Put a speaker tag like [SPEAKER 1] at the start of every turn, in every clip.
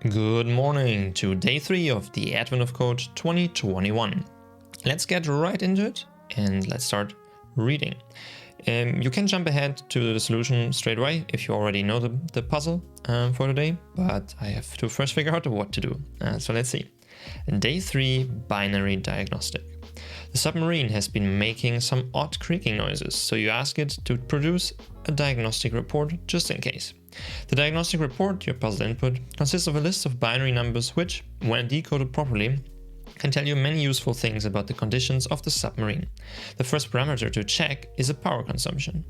[SPEAKER 1] Good morning to day 3 of the Advent of Code 2021. Let's get right into it and let's start reading. You can jump ahead to the solution straight away if you already know the puzzle for today, but I have to first figure out what to do. So let's see. Day 3, binary diagnostic. The submarine has been making some odd creaking noises, so you ask it to produce a diagnostic report just in case. The diagnostic report, your puzzle input, consists of a list of binary numbers which, when decoded properly, can tell you many useful things about the conditions of the submarine. The first parameter to check is a power consumption.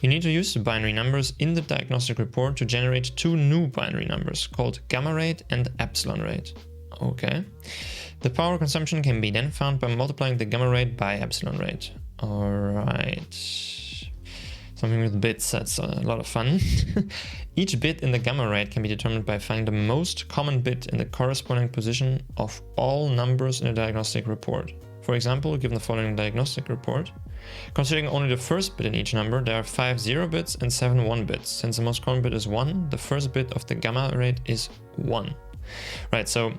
[SPEAKER 1] You need to use the binary numbers in the diagnostic report to generate 2 new binary numbers called gamma rate and epsilon rate. Okay. The power consumption can be then found by multiplying the gamma rate by epsilon rate. Alright. Something with bits, that's a lot of fun. Each bit in the gamma rate can be determined by finding the most common bit in the corresponding position of all numbers in a diagnostic report. For example, given the following diagnostic report, considering only the first bit in each number, there are 5 0 bits and 7 1 bits. Since the most common bit is 1, the first bit of the gamma rate is 1. Right, so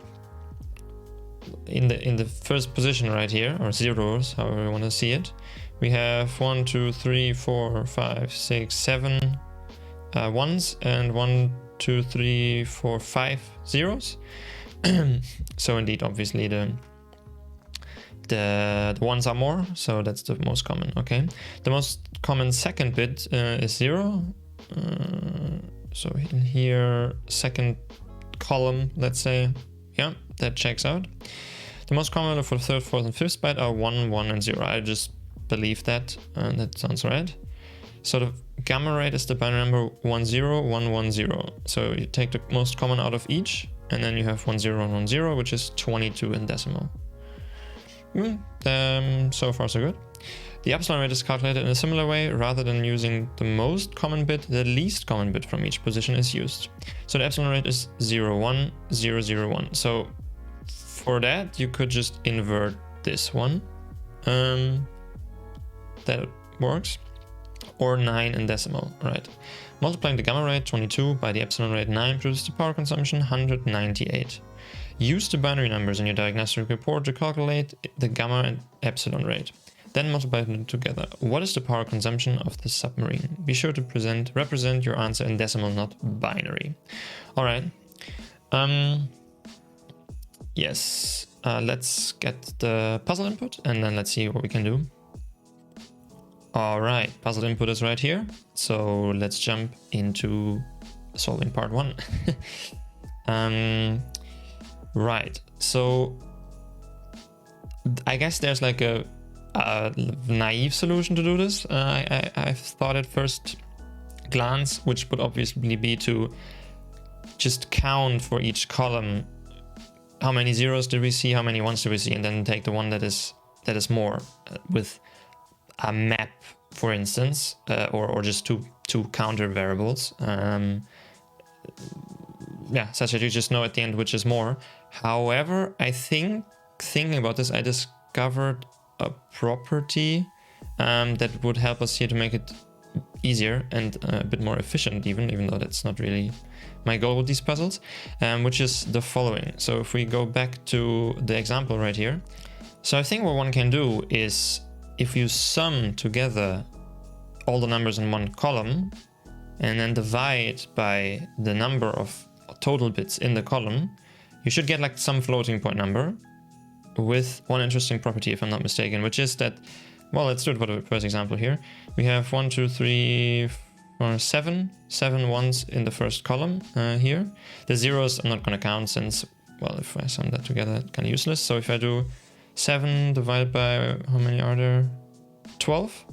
[SPEAKER 1] in the first position right here, or zeros, however you want to see it, we have 1, 2, 3, 4, 5, 6, 7 ones and 1, 2, 3, 4, 5 zeros. So indeed, obviously the ones are more, so that's the most common. Okay, the most common second bit is 0. So in here, second column, let's say, yeah, that checks out. The most common for the third, fourth, and fifth byte are 1, 1, and 0. I just believe that, that sounds right. So the gamma rate is the binary number 10110. So you take the most common out of each, and then you have 1010, which is 22 in decimal. So far so good. The epsilon rate is calculated in a similar way. Rather than using the most common bit, the least common bit from each position is used. So the epsilon rate is 01001. So for that, you could just invert this one. That works. Or 9 in decimal, right? Multiplying the gamma rate 22 by the epsilon rate 9 produces the power consumption 198. Use the binary numbers in your diagnostic report to calculate the gamma and epsilon rate. Then multiply them together. What is the power consumption of the submarine? Be sure to represent your answer in decimal, not binary. All right. Yes. Let's get the puzzle input and then let's see what we can do. All right, puzzle input is right here. So let's jump into solving part 1. Right, so I guess there's like a naive solution to do this. I thought at first glance, which would obviously be to just count for each column. How many zeros did we see? How many ones did we see? And then take the one that is more with a map, for instance, or just two counter variables. Yeah, such that you just know at the end which is more. However, I think thinking about this, I discovered a property that would help us here to make it easier and a bit more efficient, even though that's not really my goal with these puzzles, which is the following. So if we go back to the example right here, so I think what one can do is if you sum together all the numbers in one column and then divide by the number of total bits in the column, you should get like some floating point number with one interesting property, if I'm not mistaken, which is that, well, let's do it for the first example here. We have 1, 2, 3, 4, 7 ones in the first column here. The zeros I'm not going to count since, well, if I sum that together, it's kind of useless. So if I do 7 divided by, how many are there? 12.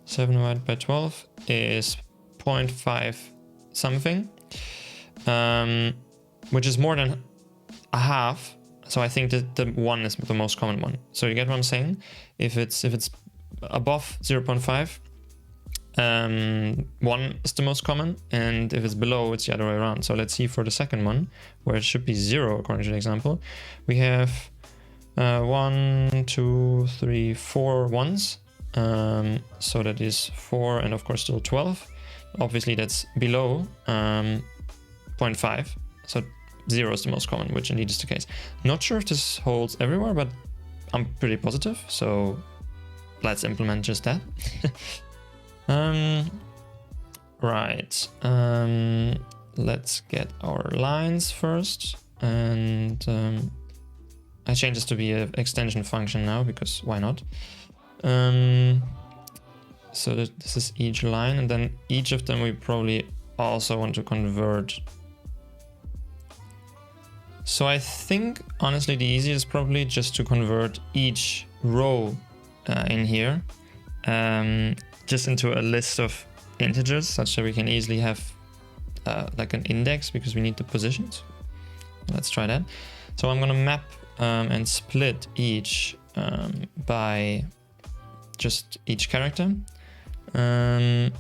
[SPEAKER 1] 7 divided by 12 is 0.5 something, which is more than a half. So I think that the 1 is the most common one. So you get what I'm saying? If it's above 0.5, 1 is the most common, and if it's below, it's the other way around. So let's see for the second one, where it should be 0 according to the example. We have 1, 2, 3, 4 ones. So that is 4 and of course still 12. Obviously that's below 0.5. So 0 is the most common, which indeed is the case. Not sure if this holds everywhere, but I'm pretty positive, so let's implement just that. Right, let's get our lines first, and I change this to be an extension function now, because why not? So that this is each line, and then each of them we probably also want to convert. So I think honestly the easiest is probably just to convert each row in here just into a list of integers, such that we can easily have like an index, because we need the positions. Let's try that. So I'm gonna map and split each by just each character, and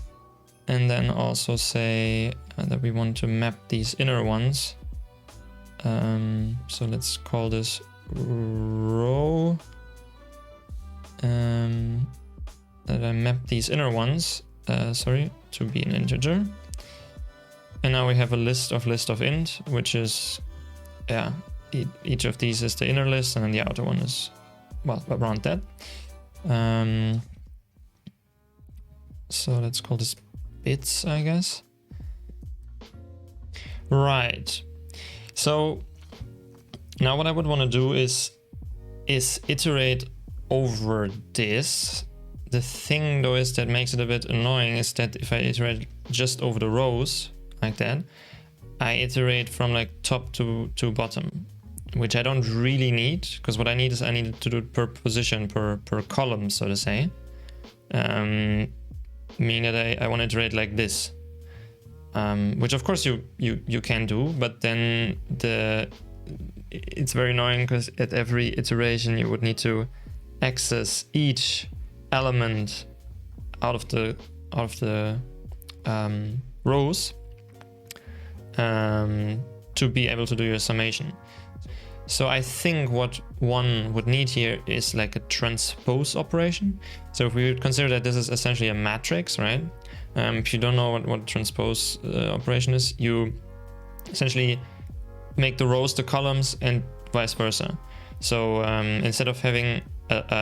[SPEAKER 1] then also say that we want to map these inner ones. So let's call this row, that I map these inner ones, to be an integer. And now we have a list of int, which is, yeah, each of these is the inner list, and then the outer one is, well, around that. So let's call this bits, I guess. Right. So now what I would want to do is iterate over this. The thing though is that makes it a bit annoying is that if I iterate just over the rows like that, I iterate from like top to bottom, which I don't really need, because what I need is I need to do it per position, per column, so to say. Meaning that I want to iterate like this, which of course you can do, but then it's very annoying, because at every iteration you would need to access each element out of the rows to be able to do your summation. So I think what one would need here is like a transpose operation. So if we would consider that this is essentially a matrix, right? If you don't know what transpose operation is, you essentially make the rows the columns and vice versa. So instead of having,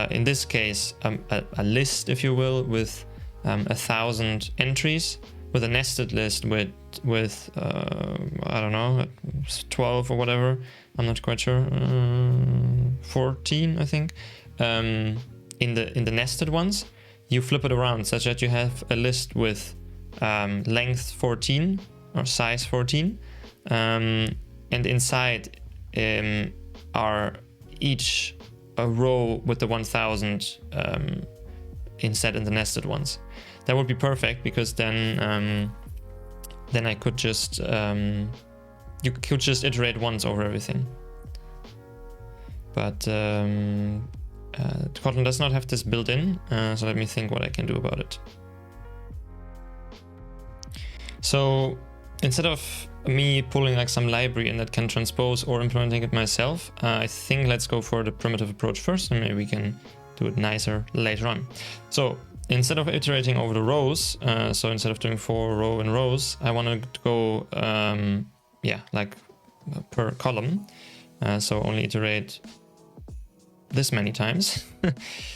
[SPEAKER 1] in this case, a list, if you will, with 1,000 entries, with a nested list with I don't know, 12 or whatever, I'm not quite sure, 14 I think, in the nested ones, you flip it around such that you have a list with length 14 or size 14, and inside are each a row with the 1,000 instead in the nested ones. That would be perfect, because then I could just you could just iterate once over everything. But Kotlin does not have this built in, so let me think what I can do about it. So instead of me pulling like some library and that can transpose or implementing it myself, I think let's go for the primitive approach first, and maybe we can do it nicer later on. So instead of iterating over the rows, so instead of doing 4 row in rows, I want to go like per column, so only iterate this many times.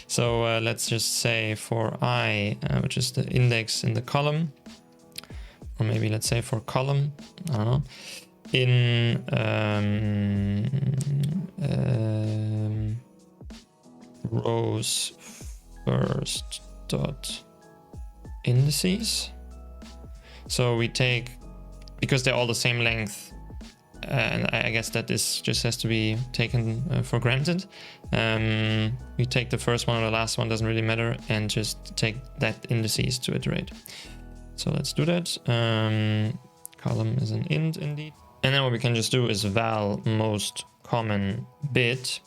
[SPEAKER 1] So let's just say for I, which is the index in the column, or maybe let's say for column, I don't know, in rows first dot indices. So we take, because they're all the same length, and I guess that this just has to be taken for granted, we take the first one or the last one, doesn't really matter, and just take that indices to iterate. So let's do that. Column is an int indeed. And then what we can just do is val most common bit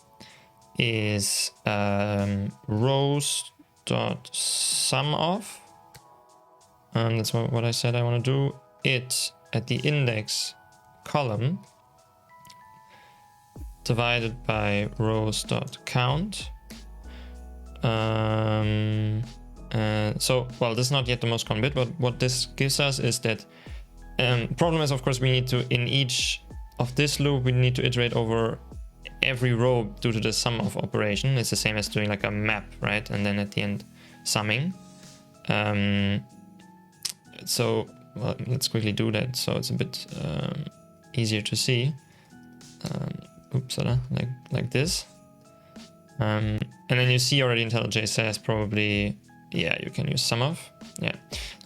[SPEAKER 1] is rows dot sum of. That's what I said I want to do. It at the index column divided by rows dot count. So, well, this is not yet the most common bit, but what this gives us is that problem is, of course, we need to, in each of this loop, we need to iterate over every row due to the sum of operation. It's the same as doing like a map, right? And then at the end, summing. So well, let's quickly do that. So it's a bit easier to see. Oops, like this. And then you see already IntelliJ says probably, yeah, you can use sum of. Yeah,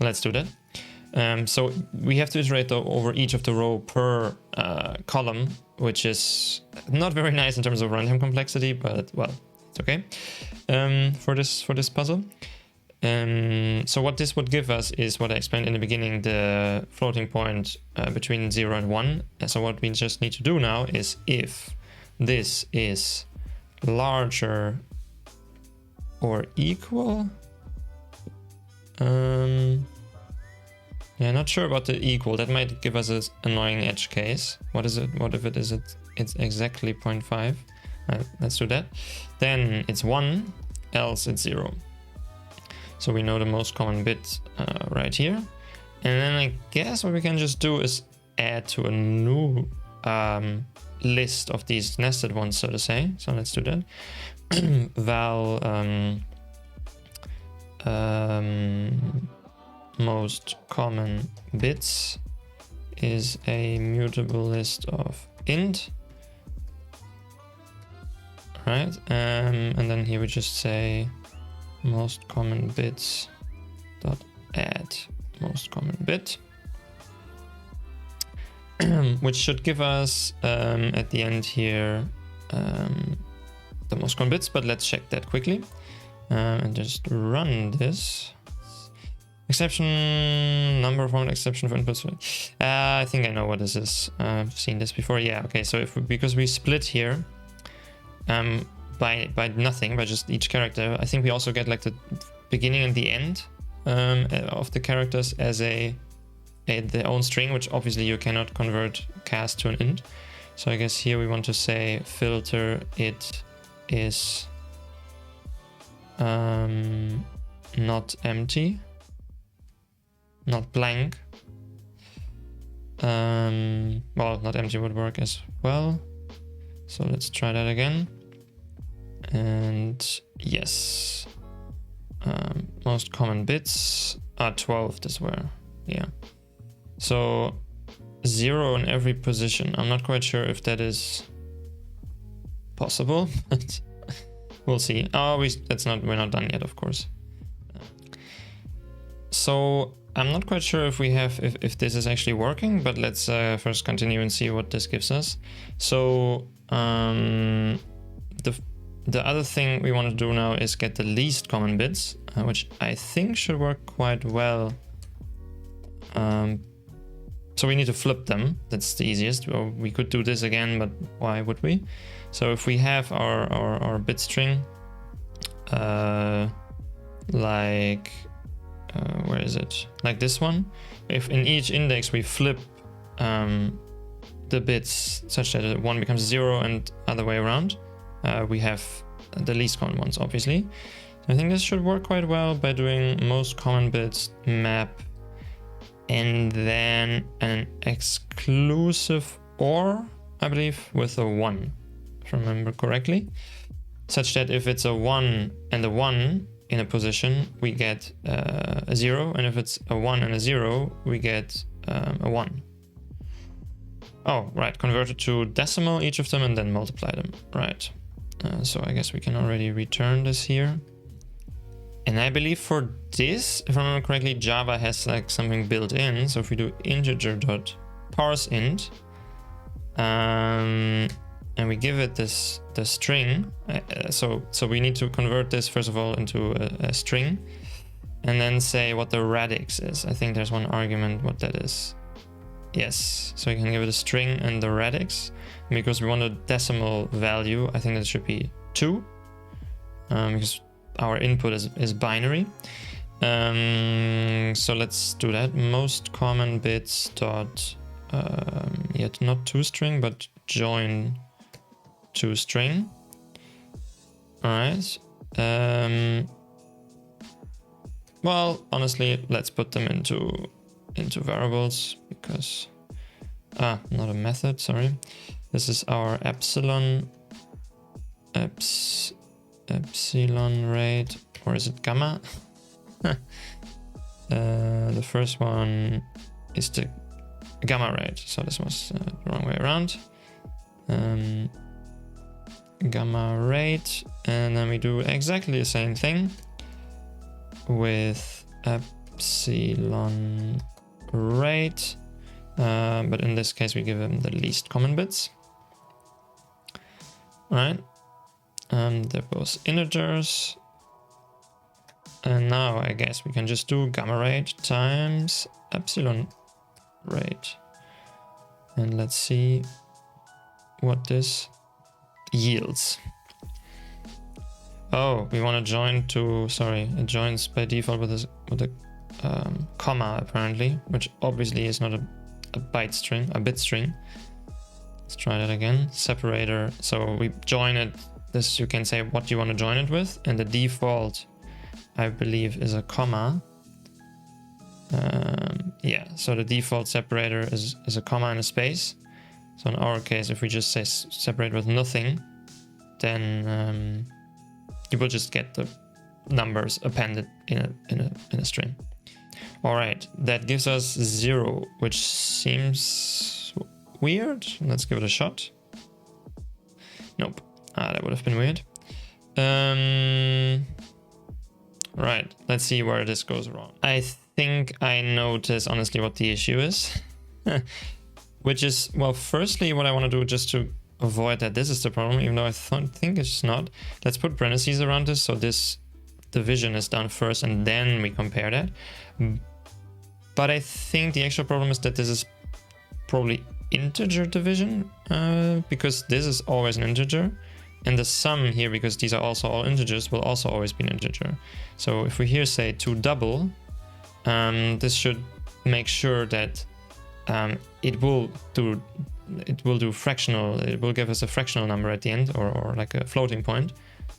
[SPEAKER 1] let's do that. So we have to iterate over each of the row per column, which is not very nice in terms of runtime complexity, but well, it's okay for this puzzle. So what this would give us is what I explained in the beginning, the floating point between 0 and 1. So what we just need to do now is if this is larger or equal. Yeah, not sure about the equal. That might give us an annoying edge case. What is it? What if it is it's exactly 0.5? Let's do that. Then it's 1, else it's 0. So we know the most common bit right here. And then I guess what we can just do is add to a new list of these nested ones, so to say. So let's do that. Val most common bits is a mutable list of int. Right, and then here we just say most common bits dot add most common bit, which should give us at the end here the most common bits, but let's check that quickly and just run this. Exception, number of exception for inputs. I think I know what this is. I've seen this before. Yeah, okay, so because we split here by nothing, by just each character, I think we also get like the beginning and the end of the characters as their own string, which obviously you cannot convert cast to an int. So I guess here we want to say filter it is not empty, not blank. Well, not empty would work as well. So let's try that again. And yes, most common bits are 12 this were, yeah. So 0 in every position. I'm not quite sure if that is possible, but we'll see. Oh, we're not done yet, of course. So I'm not quite sure if if this is actually working, but let's first continue and see what this gives us. So the other thing we want to do now is get the least common bits, which I think should work quite well. So we need to flip them. That's the easiest. Well, we could do this again, but why would we? So if we have our bit string, like where is it? Like this one. If in each index we flip the bits such that 1 becomes 0 and other way around, we have the least common ones, obviously. I think this should work quite well by doing most common bits map and then an exclusive OR, I believe, with a 1, if I remember correctly, such that if it's a 1 and a 1 in a position, we get a 0, and if it's a 1 and a 0, we get a 1. Oh, right, convert it to decimal, each of them, and then multiply them, right. So I guess we can already return this here. And I believe for this, if I remember correctly, Java has like something built in. So if we do integer.parseInt, and we give it the string, so we need to convert this first of all into a string, and then say what the radix is. I think there's one argument what that is. Yes, so you can give it a string and the radix. And because we want a decimal value, I think that should be 2, because our input is binary. So let's do that. Most common bits dot yet not toString, but join toString. All right. Well, honestly, let's put them into variables, because not a method, sorry. This is our epsilon rate, or is it gamma? The first one is the gamma rate, so this was the wrong way around. Gamma rate, and then we do exactly the same thing with epsilon rate, but in this case we give them the least common bits. Right, they're both integers, and now I guess we can just do gamma rate times epsilon rate, and let's see what this yields. Oh, we want to join to, sorry, it joins by default with a comma apparently, which obviously is not a byte string, a bit string. Let's try that again. Separator, so we join it, this you can say what you want to join it with, and the default I believe is a comma. Yeah, so the default separator is a comma and a space. So in our case, if we just say separate with nothing, then you will just get the numbers appended in a string. All right, that gives us 0, which seems weird. Let's give it a shot. Nope, that would have been weird. Right, let's see where this goes wrong. I think I notice honestly what the issue is. Which is, well, firstly, what I want to do just to avoid that this is the problem, even though I think it's not. Let's put parentheses around this, so this division is done first and then we compare that. But I think the actual problem is that this is probably integer division, because this is always an integer. And the sum here, because these are also all integers, will also always be an integer. So if we here say to double, this should make sure that it will do fractional, it will give us a fractional number at the end, or like a floating point,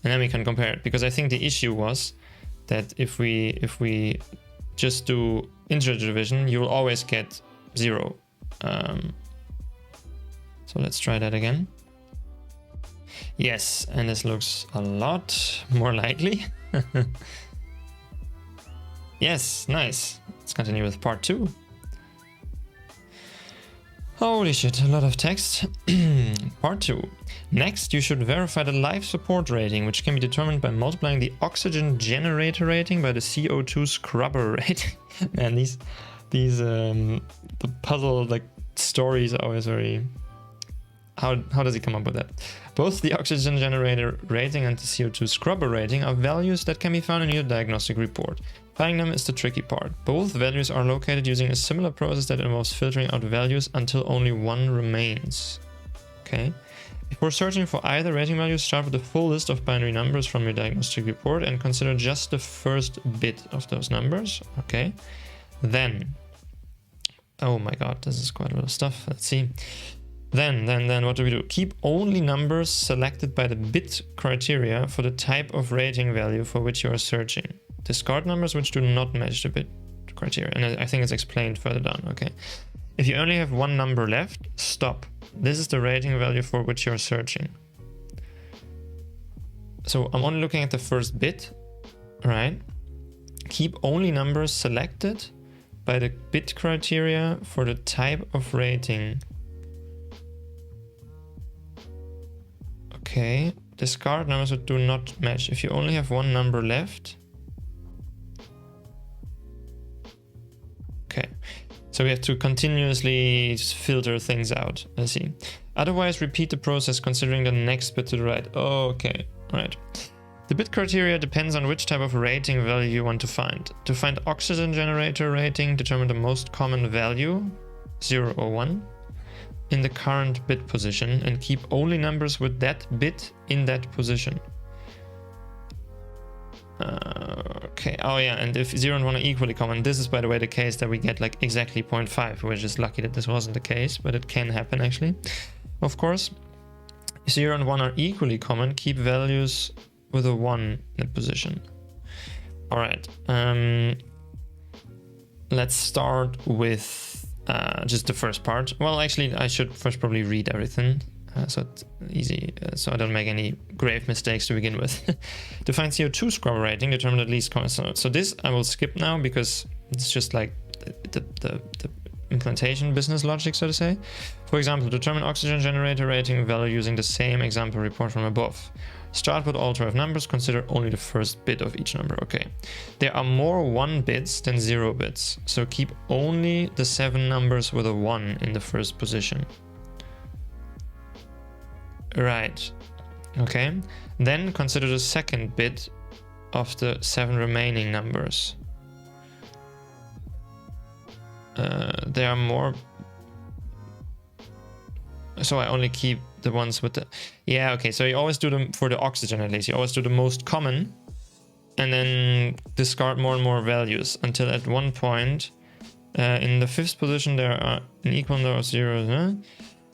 [SPEAKER 1] and then we can compare it. Because I think the issue was that if we just do integer division, you will always get 0. So let's try that again. Yes, and this looks a lot more likely. Yes, nice. Let's continue with part 2. Holy shit, a lot of text. Part 2. Next, you should verify the life support rating, which can be determined by multiplying the oxygen generator rating by the CO2 scrubber rating. Man, the puzzle like stories are always very... How does he come up with that? Both the oxygen generator rating and the CO2 scrubber rating are values that can be found in your diagnostic report. Finding them is the tricky part. Both values are located using a similar process that involves filtering out values until only one remains. Okay. Before searching for either rating value, start with the full list of binary numbers from your diagnostic report and consider just the first bit of those numbers. Okay. Then, oh my god, this is quite a lot of stuff. Let's see. Then what do we do? Keep only numbers selected by the bit criteria for the type of rating value for which you are searching. Discard numbers which do not match the bit criteria. And I think it's explained further down, okay? If you only have one number left, stop. This is the rating value for which you're searching. So I'm only looking at the first bit, right? Keep only numbers selected by the bit criteria for the type of rating. Okay, discard numbers that do not match. If you only have one number left. Okay, so we have to continuously filter things out. Let's see. Otherwise, repeat the process considering the next bit to the right. Okay, right. The bit criteria depends on which type of rating value you want to find. To find oxygen generator rating, determine the most common value, 0 or 1. In the current bit position and keep only numbers with that bit in that position. Okay, oh yeah, and if 0 and 1 are equally common, this is by the way the case that we get like exactly 0.5, we're just lucky that this wasn't the case, but it can happen actually. Of course, if 0 and 1 are equally common, keep values with a 1 in the position. Alright, let's start with just the first part. Well, actually, I should first probably read everything. So it's easy, so I don't make any grave mistakes to begin with. To find CO2 score rating, determine at least so this I will skip now because it's just like the implementation business logic, so to say. For example, determine oxygen generator rating value using the same example report from above. Start with all 12 numbers, consider only the first bit of each number. Okay, there are more 1 bits than 0 bits, so keep only the 7 numbers with a 1 in the first position. Right, okay. Then consider the second bit of the 7 remaining numbers. There are more, so I only keep the ones with the, yeah, okay, so you always do them for the oxygen at least. You always do the most common and then discard more and more values until at one point in the 5th position there are an equal number of zeros, huh?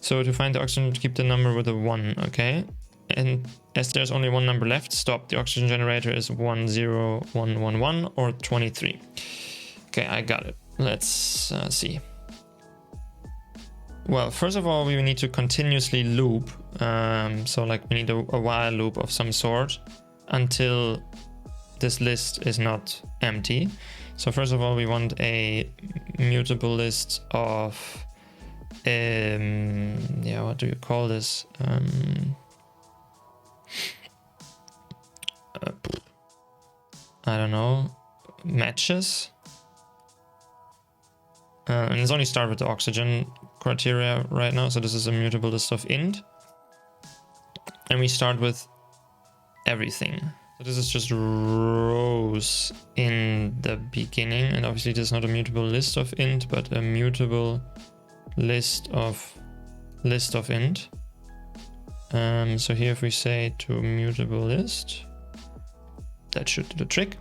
[SPEAKER 1] So to find the oxygen, keep the number with a 1, okay? And as there's only one number left, stop. The oxygen generator is 10111 or 23. Okay, I got it. Let's see. Well, first of all, we need to continuously loop. So like we need a while loop of some sort until this list is not empty. So first of all, we want a mutable list of yeah, what do you call this? I don't know, matches. And it's only start with the oxygen criteria right now. So this is a mutable list of int. And we start with everything. So this is just rows in the beginning. And obviously this is not a mutable list of int, but a mutable list of int. So here if we say to mutable list, that should do the trick.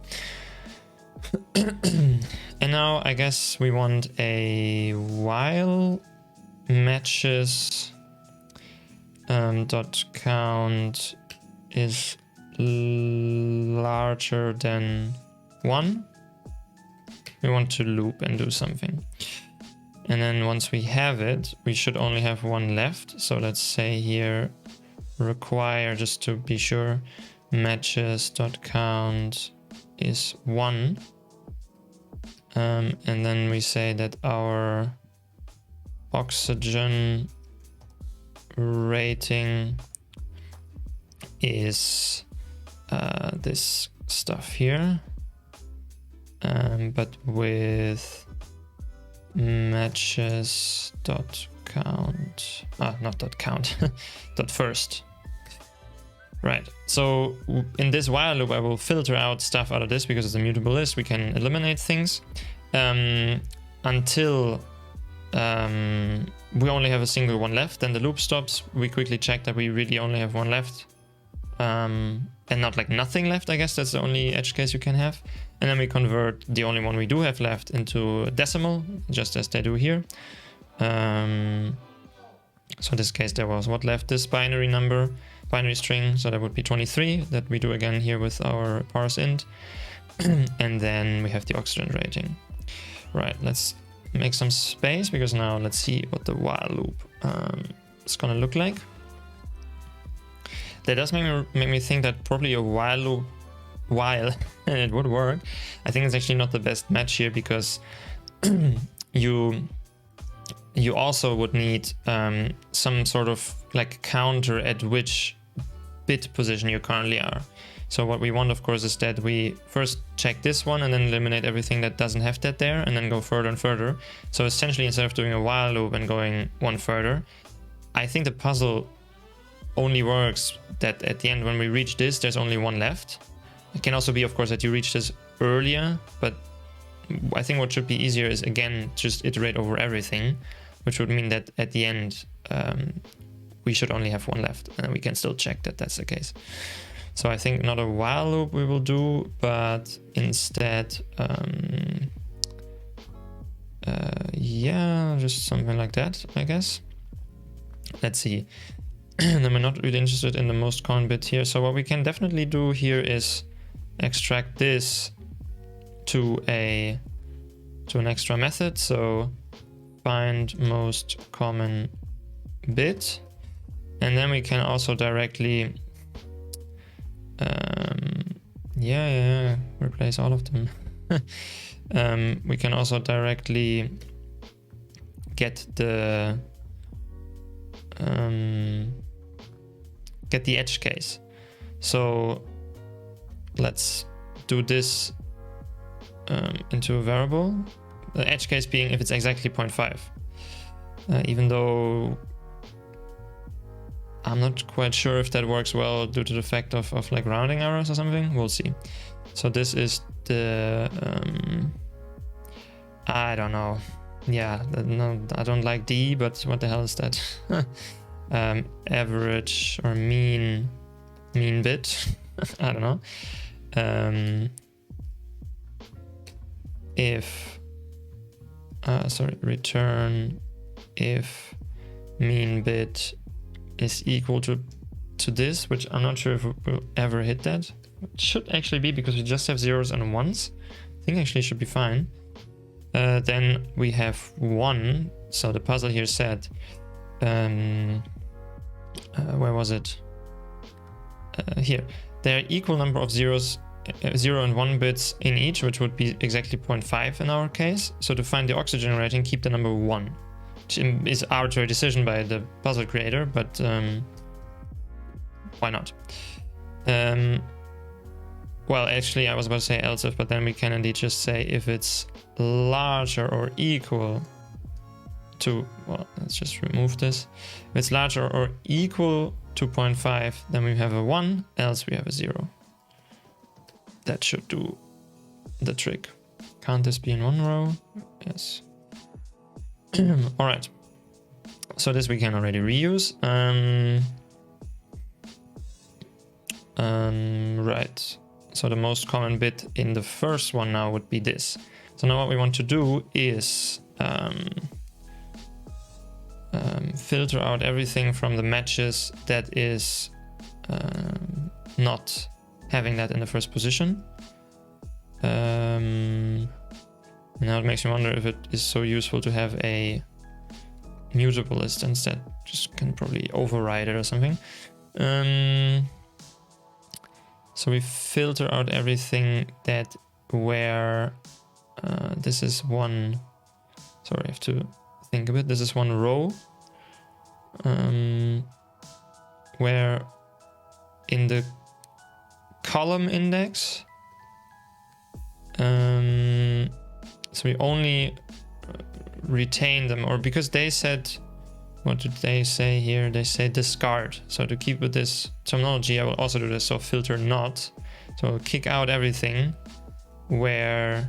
[SPEAKER 1] And now I guess we want a while matches dot count is larger than 1. We want to loop and do something. And then once we have it, we should only have 1 left. So let's say here require, just to be sure, matches dot count is 1. And then we say that our oxygen rating is this stuff here, but with matches dot count, not dot count, dot first. Right, so in this while loop I will filter out stuff out of this because it's a mutable list. We can eliminate things until we only have a single one left. Then the loop stops. We quickly check that we really only have 1 left and not like nothing left. I guess that's the only edge case you can have. And then we convert the only one we do have left into a decimal, just as they do here. So in this case there was what left? This binary number, binary string, so that would be 23, that we do again here with our parse int. And then we have the oxygen rating. Right, let's make some space because now let's see what the while loop is gonna look like. That does make me think that probably a while loop, while it would work. I think it's actually not the best match here because you also would need some sort of like counter at which bit position you currently are. So what we want, of course, is that we first check this one and then eliminate everything that doesn't have that there and then go further and further. So essentially, instead of doing a while loop and going 1 further, I think the puzzle only works that at the end when we reach this, there's only 1 left. It can also be, of course, that you reach this earlier, but I think what should be easier is, again, just iterate over everything, which would mean that at the end, we should only have 1 left, and we can still check that that's the case. So I think not a while loop we will do, but instead, yeah, just something like that, I guess. Let's see. And then we're not really interested in the most common bit here. So what we can definitely do here is extract this to an extra method. So find most common bit, and then we can also directly replace all of them. We can also directly get the edge case. So let's do this into a variable. The edge case being if it's exactly 0.5. Even though I'm not quite sure if that works well due to the fact of like rounding errors or something. We'll see. So this is the I don't know. Yeah, no, I don't like D, but what the hell is that? Average or mean bit. I don't know. Return if mean bit is equal to this, which I'm not sure if we'll ever hit that. It should actually be, because we just have zeros and ones. I think actually should be fine. Then we have 1. So the puzzle here said, where was it? Here. There are equal number of 0 and 1 bits in each, which would be exactly 0.5 in our case. So to find the oxygen rating, keep the number 1. Which is arbitrary decision by the puzzle creator, but why not? Well, actually, I was about to say else if, but then we can indeed just say if it's larger or equal to, well, let's just remove this. If it's larger or equal to 0.5, then we have a 1, else we have a 0. That should do the trick. Can't this be in one row? Yes. All right. So this we can already reuse. Right. So the most common bit in the first one now would be this. So now what we want to do is filter out everything from the matches that is not having that in the first position. Now it makes me wonder if it is so useful to have a mutable list instead. Just can probably override it or something. So we filter out everything that where this is one. Sorry, I have to think a bit. This is one row where in the column index. So we only retain them, or because they said, what did they say here? They say discard. So to keep with this terminology, I will also do this. So filter not. So I'll kick out everything where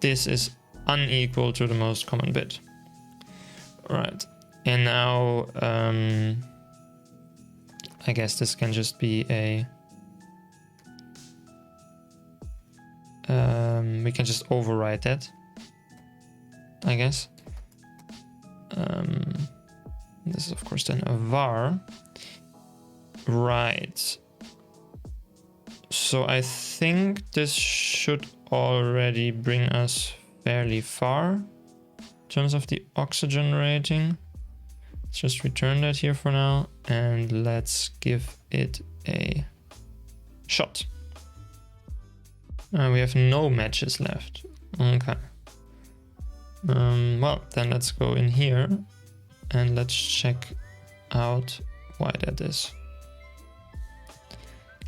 [SPEAKER 1] this is unequal to the most common bit. All right. And now I guess this can just be a we can just override that, I guess. This is of course then a var. Right. So I think this should already bring us fairly far in terms of the oxygen rating. Let's just return that here for now and let's give it a shot. We have no matches left. Okay. Well, then let's go in here and let's check out why that is.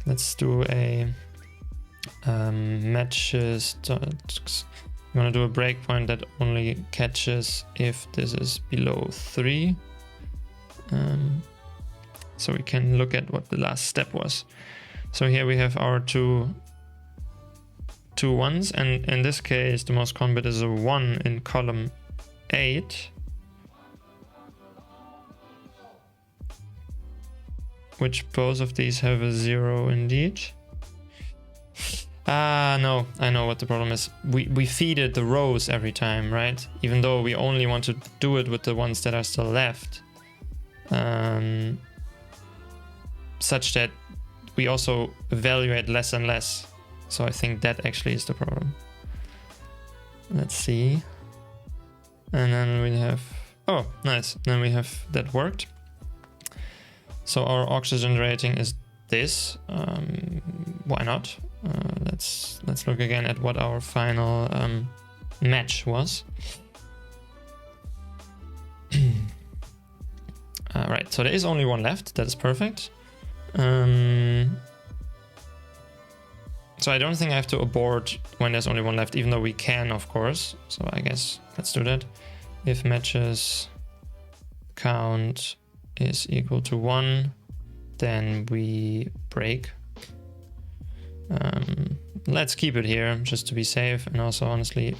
[SPEAKER 1] Let's do a matches. You want to do a breakpoint that only catches if this is below 3. So we can look at what the last step was. So here we have our two ones, and in this case the most common bit is a 1 in column 8, which both of these have a 0 indeed. No, I know what the problem is. We feed it the rows every time, right? Even though we only want to do it with the ones that are still left, such that we also evaluate less and less. So I think that actually is the problem. Let's see. And then we have, oh, nice. Then we have that worked. So our oxygen rating is this. Why not? Let's look again at what our final match was. Right, so there is only one left. That is perfect. So I don't think I have to abort when there's only one left, even though we can, of course. So I guess let's do that. If matches count is equal to 1, then we break. Let's keep it here just to be safe, and also honestly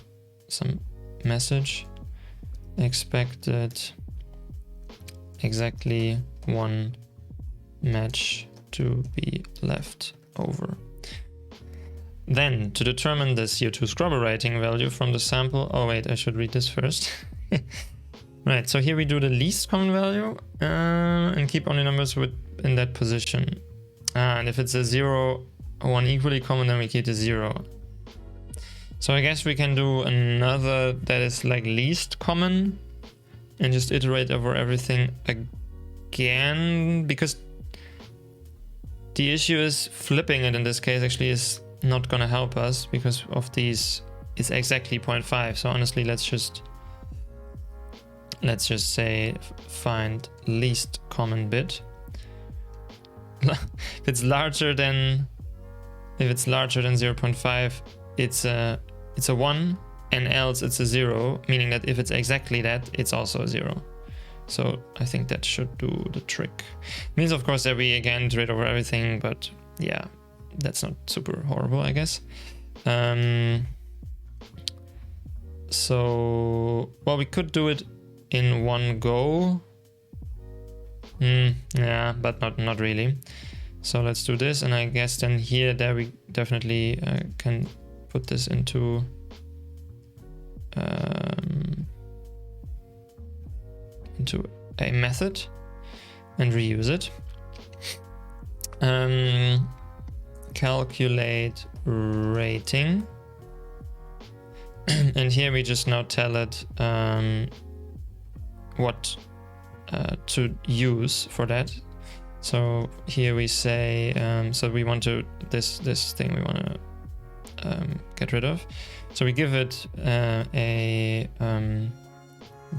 [SPEAKER 1] some message expected exactly 1 match to be left over. Then to determine the CO2 scrubber rating value from the sample, oh wait, I should read this first. Right, so here we do the least common value and keep only numbers in that position. And if it's a 0 or 1 equally common, then we keep the 0. So I guess we can do another that is like least common and just iterate over everything again, because the issue is flipping it in this case actually is not gonna help us because of these is exactly 0.5. So honestly, let's just say find least common bit. If it's larger than 0.5, it's a 1, and else it's a 0, meaning that if it's exactly that, it's also a 0. So I think that should do the trick. Means of course that we again iterate over everything, but yeah, that's not super horrible, I guess. So, well, we could do it in one go. Yeah, but not really. So let's do this, and I guess then there we definitely can put this into a method and reuse it. Calculate rating, and here we just now tell it what to use for that. So here we say so we want to this thing we want to get rid of. So we give it a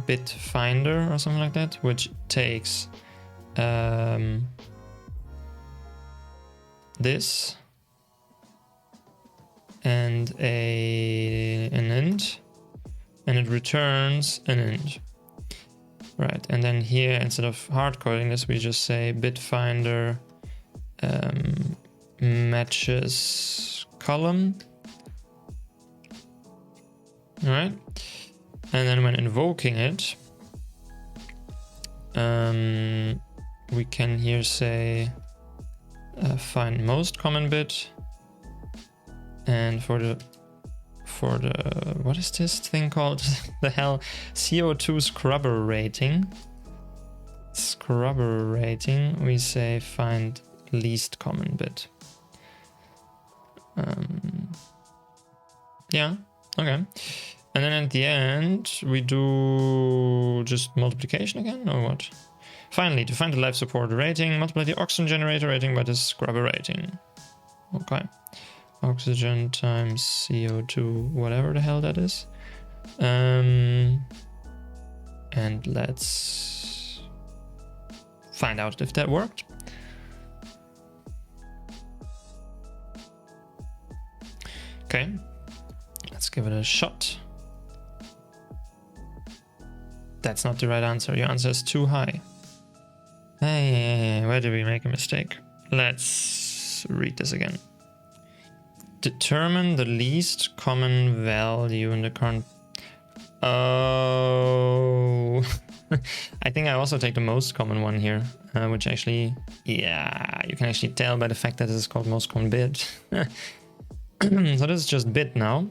[SPEAKER 1] bit finder or something like that, which takes this and an int, and it returns an int. Right, and then here, instead of hard coding this, we just say bitfinder matches column. All right, and then when invoking it, we can here say find most common bit, and for the what is this thing called? The hell, CO2 scrubber rating. We say find least common bit. Yeah, okay. And then at the end we do just multiplication again, or what? Finally, to find the life support rating, multiply the oxygen generator rating by the scrubber rating. Okay. Oxygen times CO2, whatever the hell that is. And let's find out if that worked. Okay, let's give it a shot. That's not the right answer. Your answer is too high. Hey, where did we make a mistake? Let's read this again. Determine the least common value in the current... Oh... I think I also take the most common one here, which actually... Yeah, you can actually tell by the fact that this is called most common bit. So this is just bit now.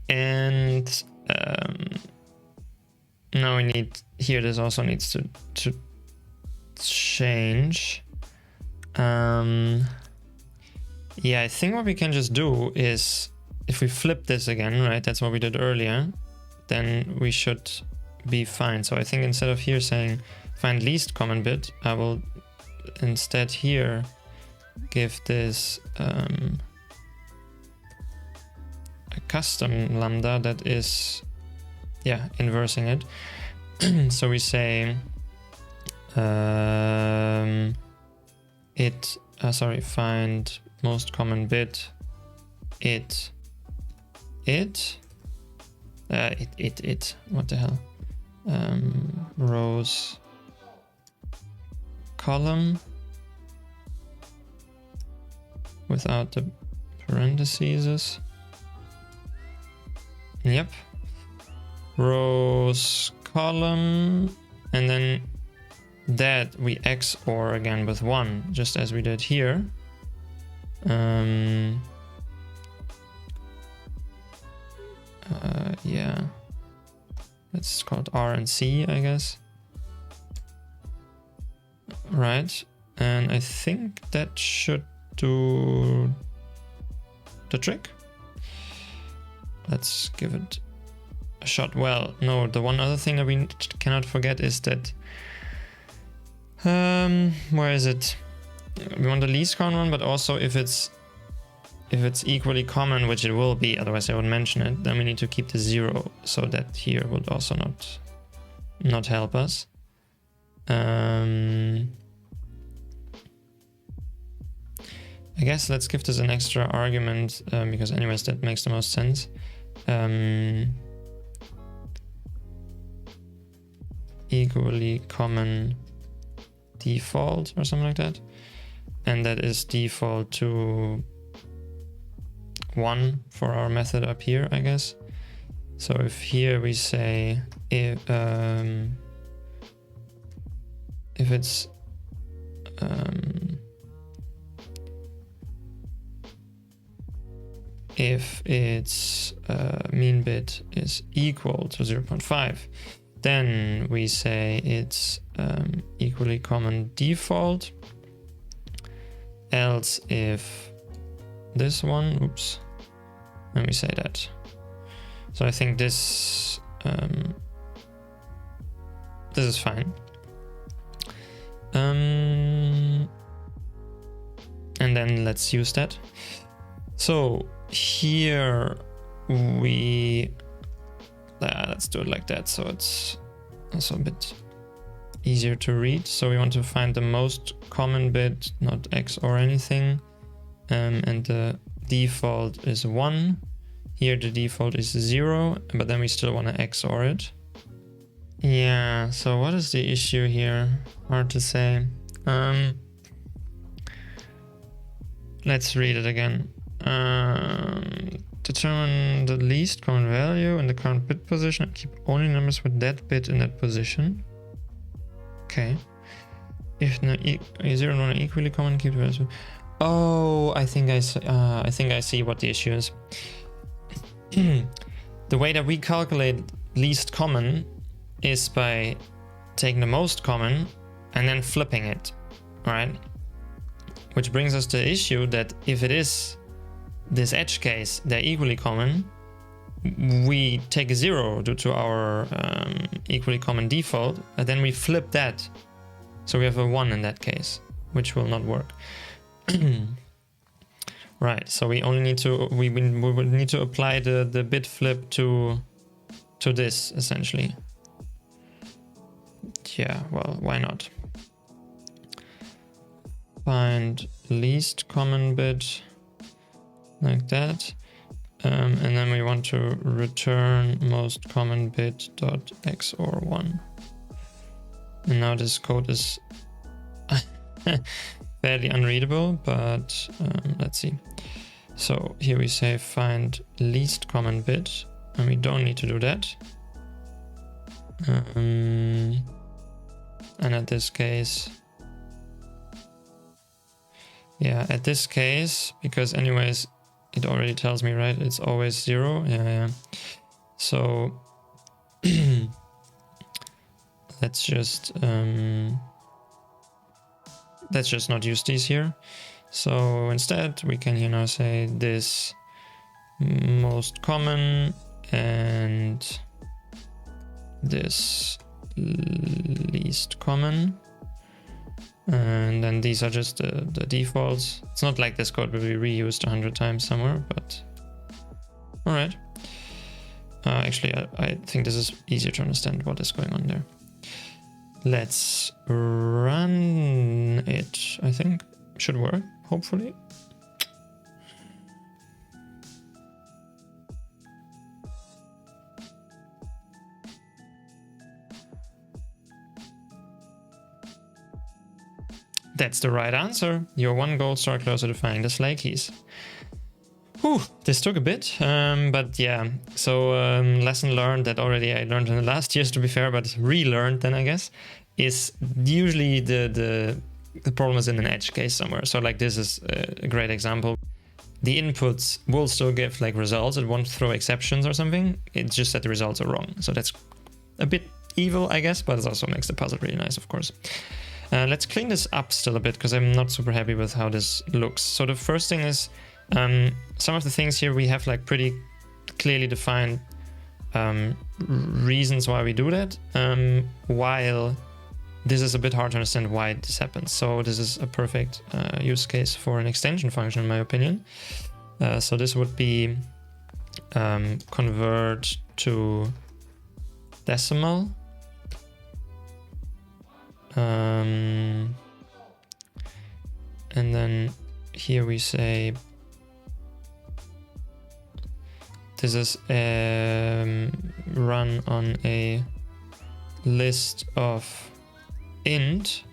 [SPEAKER 1] And now we need... Here this also needs to change. Yeah, I think what we can just do is if we flip this again, right, that's what we did earlier, then we should be fine. So I think instead of here saying find least common bit, I will instead here give this a custom lambda that is, yeah, inversing it. So we say find most common bit it, what the hell, rows column without the parentheses. Yep, rows column, and then that we XOR again with 1, just as we did here. Yeah, that's called R and C, I guess. Right, and I think that should do the trick. Let's give it a shot. Well, no, the one other thing that we cannot forget is that, where is it? We want the least common one, but also if it's equally common, which it will be, otherwise I would mention it, then we need to keep the 0, so that here would also not help us. I guess let's give this an extra argument, because anyways that makes the most sense. Equally common default or something like that, and that is default to 1 for our method up here, I guess. So if here we say if it's mean bit is equal to 0.5, then we say it's equally common default. Else if this one, oops, and we say that. So I think this is fine. And then let's use that. So here we let's do it like that, so it's also a bit easier to read. So we want to find the most common bit, not X or anything, and the default is 1. Here the default is 0, but then we still want to XOR it. Yeah, so what is the issue here? Hard to say. Let's read it again. Determine the least common value in the current bit position and keep only numbers with that bit in that position. Okay. If 0 and 1 are equally common, keep the values. Oh, I think I see what the issue is. The way that we calculate least common is by taking the most common and then flipping it, right? Which brings us to the issue that if it is this edge case, they're equally common, we take a 0 due to our equally common default, and then we flip that. So we have a 1 in that case, which will not work. Right, so we only need to, we would need to apply the bit flip to this, essentially. Yeah, well, why not? Find least common bit, like that. And then we want to return most common bit dot XOR 1. And now this code is fairly unreadable, but let's see. So here we say find least common bit, and we don't need to do that. And at this case, yeah, at this case, because anyways, it already tells me, right? It's always 0. Yeah. So let's just not use these here. So instead, we can here now say this most common and this least common. And then these are just the defaults. It's not like this code will be reused 100 times somewhere, but all right. Actually, I think this is easier to understand what is going on there. Let's run it. I think should work, hopefully. That's the right answer. You're 1 gold star closer to finding the slay keys. Whew, this took a bit, but yeah. So lesson learned that already I learned in the last years, to be fair, but relearned then I guess, is usually the problem is in an edge case somewhere. So like this is a great example. The inputs will still give like results. It won't throw exceptions or something. It's just that the results are wrong. So that's a bit evil, I guess, but it also makes the puzzle really nice, of course. Let's clean this up still a bit because I'm not super happy with how this looks. So the first thing is some of the things here we have like pretty clearly defined reasons why we do that, while this is a bit hard to understand why this happens. So this is a perfect use case for an extension function in my opinion. So this would be convert to decimal. And then here we say this is run on a list of int,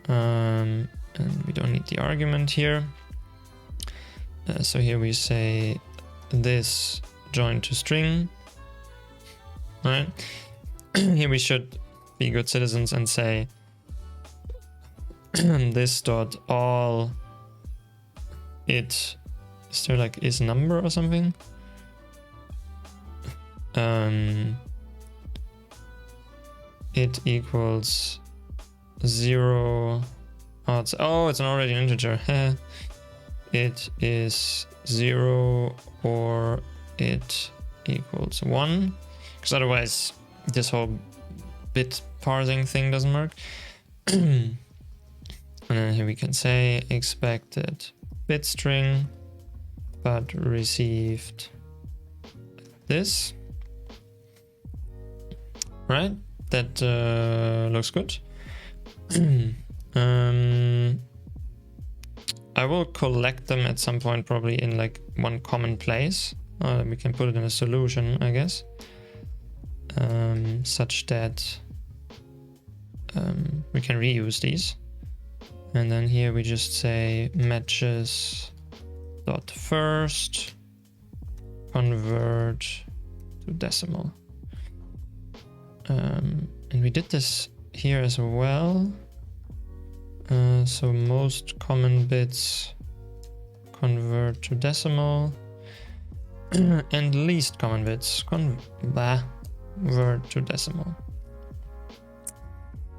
[SPEAKER 1] and we don't need the argument here. So here we say this join to string, right? Here we should be good citizens and say this dot all it, is there like is number or something? It equals 0. Oh, it's already an integer. It is 0 or it equals 1, because otherwise this whole bit parsing thing doesn't work. And then here we can say expected bit string but received this, right? That looks good. I will collect them at some point, probably in like one common place. We can put it in a solution, I guess, such that we can reuse these. And then here we just say matches dot first convert to decimal. And we did this here as well. So most common bits convert to decimal, and least common bits convert to decimal.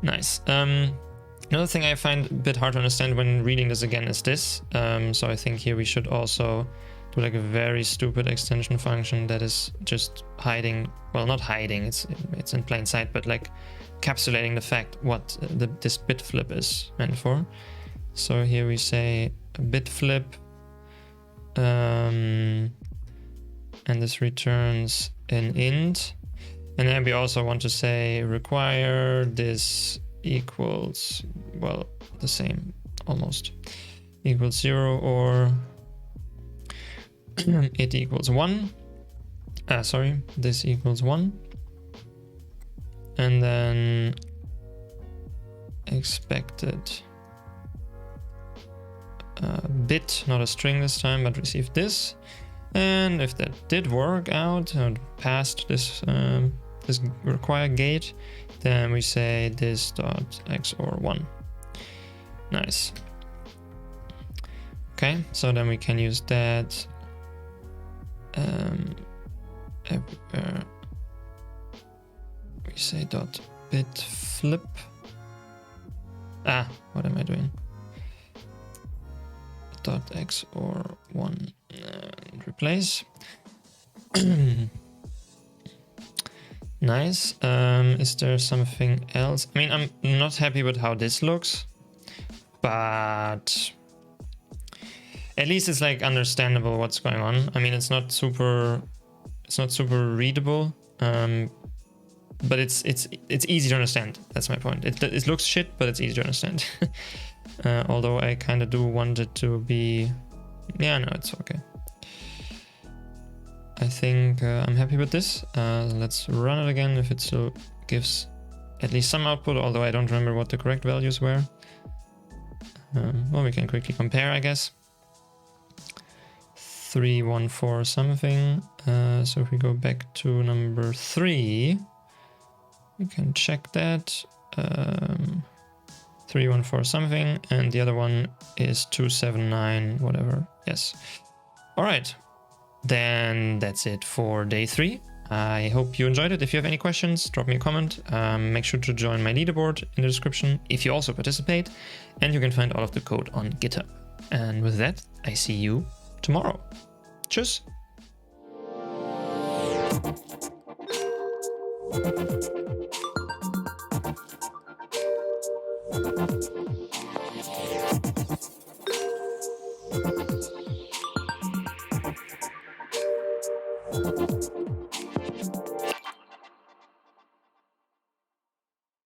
[SPEAKER 1] Nice. Another thing I find a bit hard to understand when reading this again is this. So I think here we should also do like a very stupid extension function that is just hiding, well, not hiding, it's in plain sight, but like encapsulating the fact what this bit flip is meant for. So here we say bit flip, and this returns an int. And then we also want to say require this equals, well, the same, almost, equals 0 or it equals 1. Sorry, this equals 1. And then expected bit, not a string this time, but received this. And if that did work out and passed this this require gate, then we say this dot XOR 1. Nice. Okay, so then we can use that everywhere. We say dot bit flip. What am I doing? Dot XOR 1. And replace. Nice. Is there something else? I mean, I'm not happy with how this looks, but at least it's like understandable what's going on. I mean, it's not super readable, but it's easy to understand. That's my point. It looks shit, but it's easy to understand. Although I kind of do want it to be, yeah, no, it's okay. I think I'm happy with this. Let's run it again if it still gives at least some output, although I don't remember what the correct values were. Well, we can quickly compare, I guess. 314 something. So if we go back to number 3, we can check that. 314 something, and the other one is 279 whatever. Yes. All right. Then that's it for day 3. I hope you enjoyed it. If you have any questions, drop me a comment. Make sure to join my leaderboard in the description if you also participate, and you can find all of the code on GitHub. And with that, I see you tomorrow. Tschüss.